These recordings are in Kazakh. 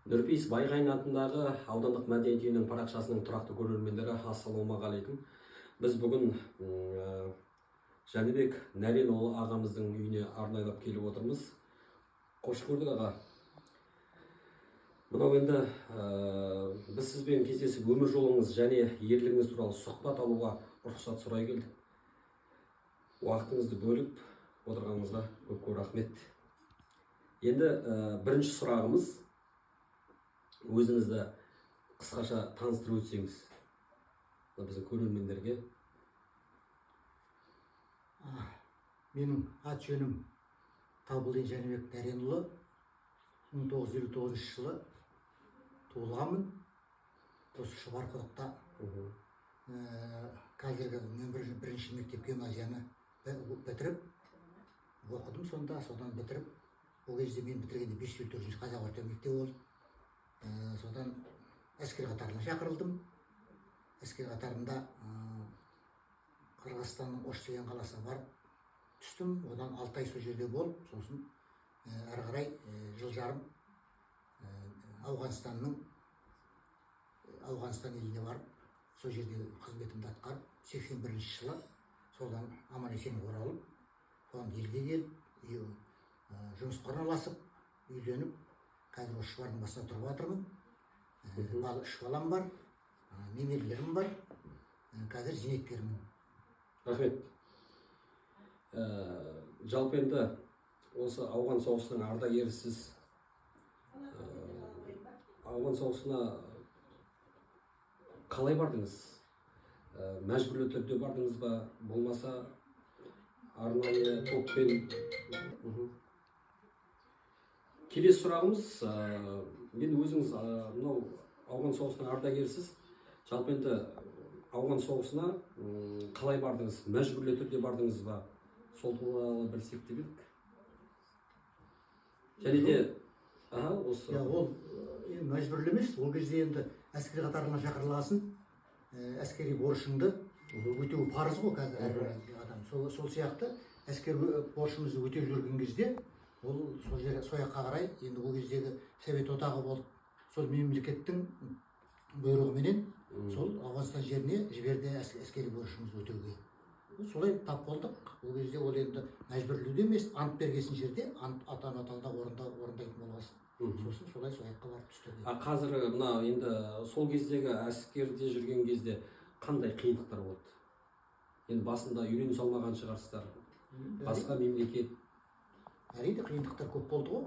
Нұрпейіс Байғайын атындағы аудандық мәдениет үйінің парақшасының тұрақты көрермендері, ассалаумағалейкум. Біз бүгін Жәнібек Нәренұлы ағамыздың үйіне арнайлап келіп отырмыз. Қош көрдік аға. Мынау енді біз сізбен кездесіп өмір жолыңыз және ерлігіңіз туралы сұхбат алуға рұқсат сұрай келдік. Уақытыңызды бөліп отырғаныңызға көп рахмет. Енді бірінші сұрағымыз, өзіңізді қысқаша таныстырып өтсеңіз біздің көрермендерге. Менің ат жөнім Табылдин Жәнібек Нәренұлы. 1959 жылы туылғанмын. Осы Шұбарқұдықта қазіргі мен бірінші мектеп гимназияны бітіріп оқыдым. Содан бітіріп, ол кезде мен бітіргенде 504 қазақ орта мектебі болды. Содан әскер қатарына шақырылдым. Әскер қатарында Қырғызстанның Ош деген қаласына барып түстім. Одан 6 ай сол жерде болып, сосын әрі қарай жыл жарым Ауғанстан еліне барып, сол жерде қызметімді атқарып, 81 жылы содан аман-есен оралып, содан елге келіп, жұмысқа орналасып, үйленіп, қазір осы Шұбардың басында тұрып жатырмын. 3 балам бар, немерелерім бар. Қазір зейнеткермін. Рахмет. Жалпы енді осы ауған соғысының ардагерісіз. Ауған соғысына қалай бардыңыз? Мәжбүрлі түрде бардыңыз ба? Болмаса арнайы топпен? Келесі сұрағымыз, енді өзіңіз мынау ауған соғысының ардагерісіз. Жалпы енді ауған соғысына қалай бардыңыз? Мәжбүрлі түрде бардыңыз ба? Сол туралы білсек деп едік. Және де осы ол мәжбүрлі емес. Ол кезде енді әскери қатарына шақырыласың. Әскери борышыңды өтеу парыз ғой қазір әрбір адам. Сол сияқты әскери борышымызды өтеп жүрген кезде ол сол жаққа қарай, енді ол кездегі Совет одағы болып, сол мемлекеттің бұйрығыменен сол Ауғанстан жеріне жіберді әскери борышымызды өтеуге. Солай тап болдық. Ол кезде ол енді мәжбүрлі емес, ант бергесін жерде ата-ана талда орындайтын болғасын. Сосын солай жаққа барып түстік. Қазір мына енді сол кездегі әскерде жүрген кезде қандай қиындықтар болды? Енді басында үйрене салмаған шығарсыздар. Басқа мемлекет. Әрине қиындықтар көп болды ғой.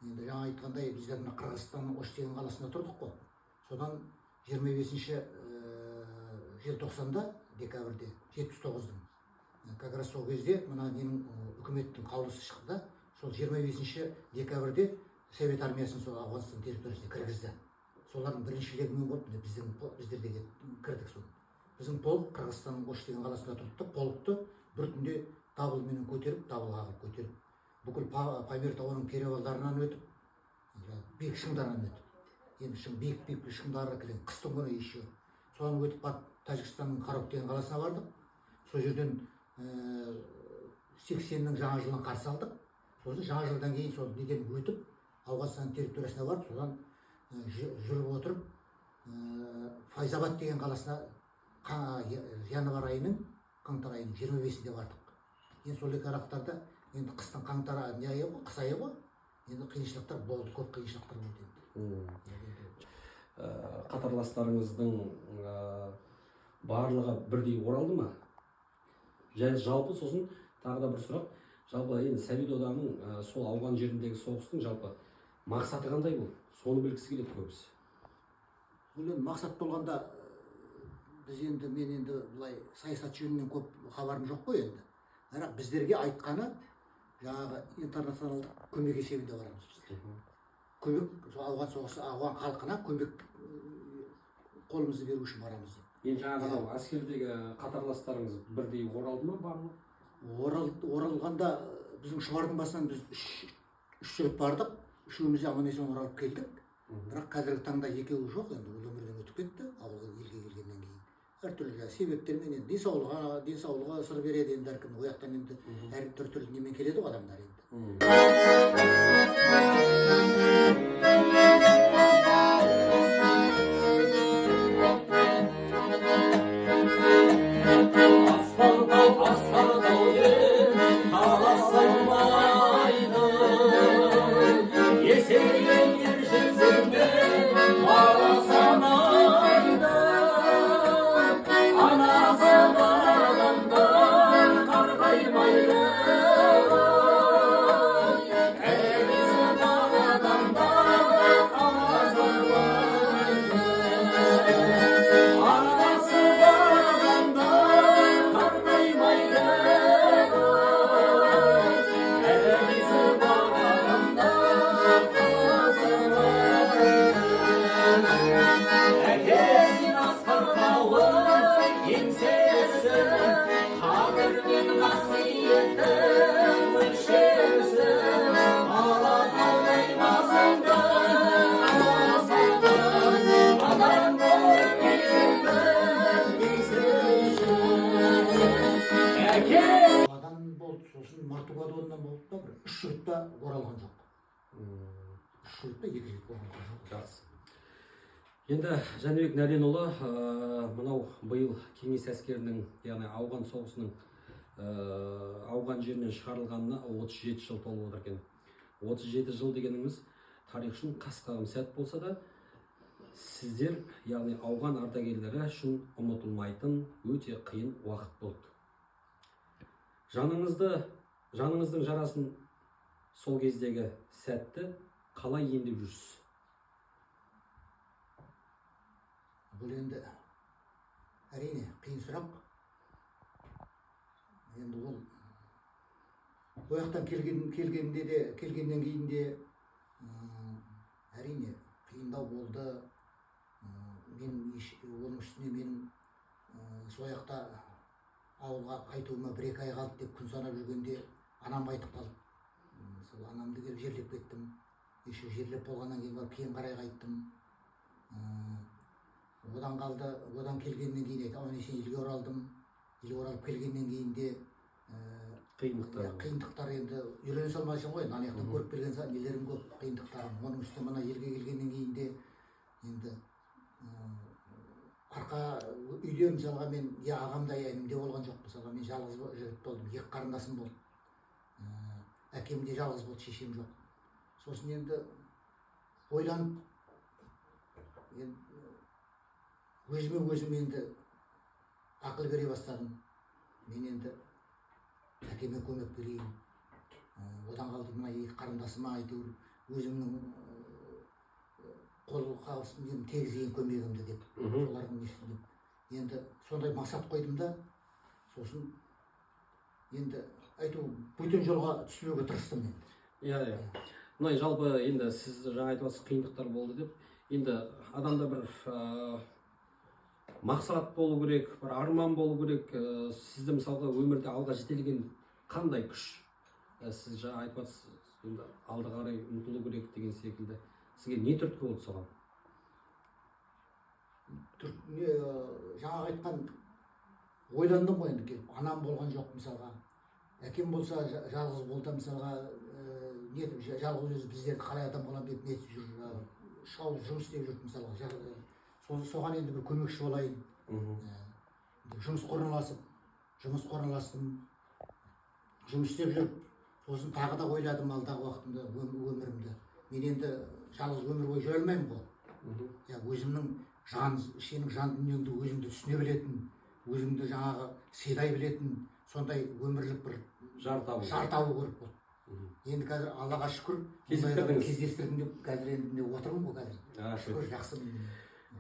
Енді жаңа айтқандай, біздер мына Қырғызстанның Ош деген қаласында тұрдық қой. Содан 25 желтоқсанда, декабрьде 79-дың. Как раз сол кезде мына менің үкіметтің қаулысы шықты. Сол 25 декабрьде Совет армиясын сол Ауғанстан территориясына кіргізді. Солардың біріншілігімен болып, біздер де кірдік сол. Біздің полк Қырғызстанның Ош деген қаласында тұрдық. Полкты бір түнде дабылменен көтеріп, дабыл қағып көтеріп, бүкіл Памир тауының перевалдарынан өтіп, биік шыңдарынан өтіп. Енді биік шыңдары кілең, қыстың күні еще. Содан өтіп бат Тәжікстанның Қараук деген қаласына бардық. Сол жерден 80-нің жаңа жылын қарсы алдық. Сосын жаңа жылдан кейін сол неден өтіп, Ауғанстан территориясына барып, содан жүріп отырып, Файзабад деген қаласына январь айының, қаңтар айының 25-інде бардық. Енді сол екі аралықтарда, енді қыстың қаңтар айы ғой, қыс айы ғой, енді қиыншылықтар болды, көп қиыншылықтар болды. Қатарластарыңыздың барлығы бірдей оралды ма? Және жалпы сосын тағы да бір сұрақ. Жалпы енді Совет одағының сол ауған жеріндегі соғыстың жалпы мақсаты қандай болды? Соны білгісі келеді көбісі. Бұл енді мақсат болғанда, мен енді бұлай саясат жөнінен көп хабарым жоқ қой енді. Бірақ біздерге айтқаны жаңағы интернационалдық көмек есебінде барамыз. Көмек, ауған соғысы, ауған халқына көмек қолымызды беру үшін барамыз деп. Енді жаңағы әскердегі қатарластарыңыз бірдей оралды ма, бар ма? Оралғанда біздің Шұбардың басынан біз 3 жігіт бардық. Үшеуміз аман-есен оралып келдік. Бірақ қазіргі таңда екеуі жоқ, енді ол өмірден өтіп кетті, ауылға елге келгеннен кейін. Әртүрлі себептермен денсаулығы сыр береді, енді әркім ояқтан енді түрлі немен келеді ғой адамдар енді. есейген ер жетсеңде бала санайды анасы бар адамды қарғаймайды әкесі бар адамды азарлайды анасы бар адамды қарғаймайды әкесі бар адамды әкесін асқармауы еңсесі қадір мен қасиеті өлшемісі алатаудай басыңды адам болып келді әке Адан болды, сосын Мартугадоннан болды да бір 3 жігітте оралған жоқ. 3 жігітте 2 жігіт оралған жоқ. жақсы. Енді Жәнібек Нәленұлы мынау биыл кеңес әскерінің, яғни ауған соғысының ауған жерінен шығарылғанына 37 жыл толып отыр екен. 37 жыл дегеніміз тарих үшін қас-қағым сәт болса да, сіздер, яғни ауған ардагерлері үшін ұмытылмайтын өте қиын уақыт болды. Жаныңыздың жарасын сол кездегі сәтті қалай емдеп жүрсіз? Бұл енді әрине қиын сұрақ. Енді ол ояқтан келгеннен кейін де әрине қиындау болды. Мен оның үстіне менің сояқта ауылға қайтуыма 1-2 ай қалды деп күн санап жүргенде анам қайтып қалды. Сол анамды келіп жерлеп кеттім. Еще жерлеп болғаннан кейін барып кейін қарай қайттым. Одан қалды, одан келгеннен кейін аман-есен елге оралдым. Елге оралып келгеннен кейін де қиындықтар енді үйрене салмайсың ғой. Анаяқтан көріп келген нелерім көп, қиындықтарым. Оның үстіне мына елге келгеннен кейін де енді арқа үйде мысалға мен ағамдай әнімде болған жоқ. Мысалға мен жалғыз жігіт болдым, 2 қарындасым болды. Әкем де жалғыз болды, шешем жоқ. Сосын енді ойланып өзім енді ақыл бере бастадым. Мен енді әкеме көмек берейін. Одан қалды мына 2 қарындасыма әйтеуір өзімнің қол қалсын тегізейін көмегімді деп. Солардың несін деп. Енді сондай мақсат қойдым да, сосын енді әйтеуір бөтен жолға түспеуге тырыстым енді. Иә. Мынай жалпы енді сіз жаңа айтып отырсыз қиындықтар болды деп. Енді адамда бір мақсат болу керек, бір арман болу керек. Сізді мысалға өмірде алға жетелеген қандай күш? Сіз жаңа айтып отырсыз, енді алға қарай ұмтылу керек деген секілді. Сізге не түрткі болды соған? Жаңа айтқан ойландым ғой енді келіп. Анам болған жоқ мысалға. Әкем болса жалғыз болды мысалға, жалғыз өзі біздерді қалай адам қыламын деп нетіп жүр, шауып жұмыс істеп жүрді мысалға. Соған енді бір көмекші болайын. Жұмысқа орналастым, жұмыс істеп жүріп, сосын тағы да ойладым алдағы уақытымда өмірімді. Мен енді жалғыз өмір бойы жүре алмаймын ғой. Өзімнің сенің жан дүниеңді өзіңді түсіне білетін, өзіңді жаңағы сыйлай білетін, сондай өмірлік бір жар табу көріп болды. Енді қазір Аллаға шүкір кездестірдім деп қазір енді отырмын ғой қазір. Шүкір жақсы.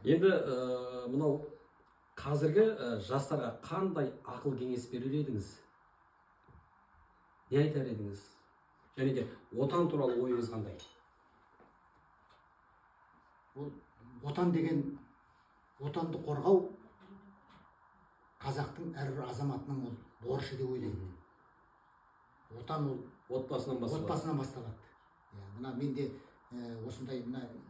Енді мынау қазіргі жастарға қандай ақыл кеңес берер едіңіз? Не айтар едіңіз? Және де отан туралы ойыңыз қандай? Отан деген, отанды қорғау қазақтың әрбір азаматының борышы деп ойлаймын. Отан ол отбасынан басталады. Мына мен де осындай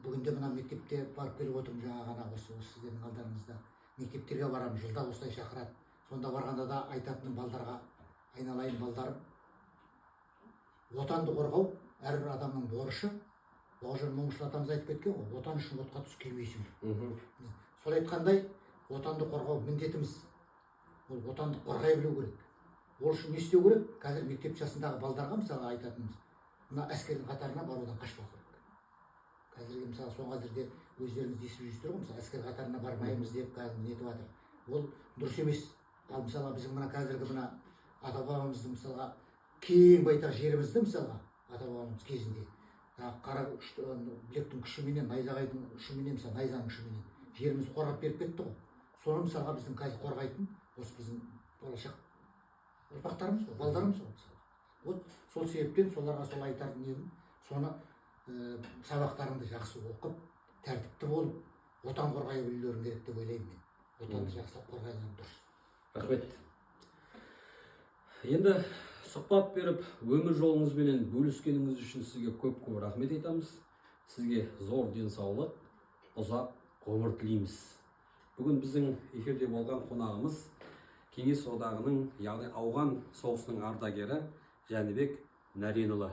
бүгінде мына мектепте барып келіп отырмын, жаңа ғана осы сіздердің алдарыңызда. Мектептерге барамын, жылда осылай шақырады. Сонда барғанда да айтатыным балдарға, айналайын балдарым, отанды қорғау әрбір адамның борышы. Бауыржан Момышұлы атамыз айтып кеткен ғой, отан үшін отқа түс келмейсің. Сол айтқандай, отанды қорғау міндетіміз. Ол отанды қорғай білу керек. Ол үшін не істеу керек? Қазір мектеп жасындағы балдарға мысалы айтатынымыз, мына әскердің қатарына барудан қашпау керек. Қазіргі мысалы соңғы қазірде өздеріңіз естіп жүрсіздер ғой, мысалы әскер қатарына бармаймыз деп қазір нетіп жатыр. Ол дұрыс емес. Ал мысалға біздің мына қазіргі мына ата бабамыздың мысалға кең байтақ жерімізді мысалға ата бабамыз кезінде қара білектің күшіменен, найзағайдың күшіменен, мысалы найзаның күшіменен жерімізді қорғап беріп кетті ғой. Соны мысалға біздің қазір қорғайтын осы біздің болашақ ұрпақтарымыз ғой, балдарымыз ғой мысалы. Вот сол себептен соларға сол айтар дүнием, соны сабақтарыңды жақсы оқып, тәртіпті болып, отан қорғай білулерің керек деп ойлаймын мен. Отанды жақсылап қорғайларың дұрыс. Рахмет. Енді сұхбат беріп, өмір жолыңызбенен бөліскеніңіз үшін сізге көп рахмет айтамыз. Сізге зор денсаулық, ұзақ ғұмыр тілейміз. Бүгін біздің эфирде болған қонағымыз Кеңес одағының, яғни ауған соғысының ардагері Жәнібек Нәренұлы.